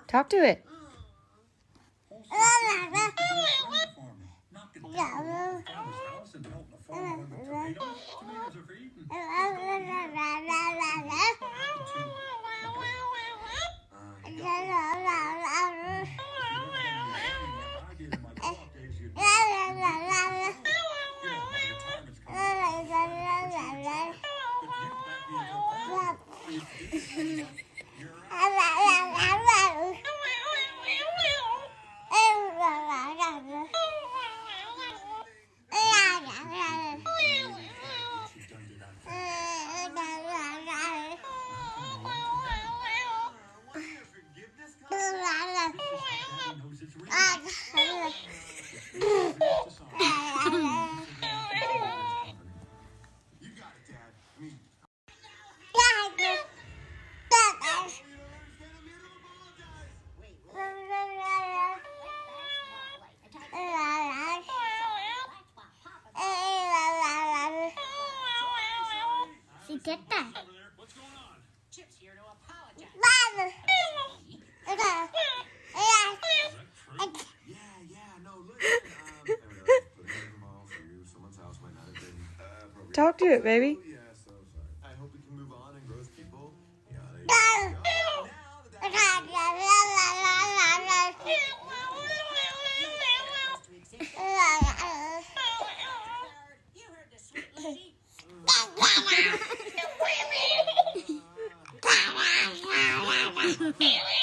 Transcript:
Talk to it. She did that. Chip's here to apologize. Talk to it, baby. I hope we can move on and grow as people. You heard the sweet lady. Really?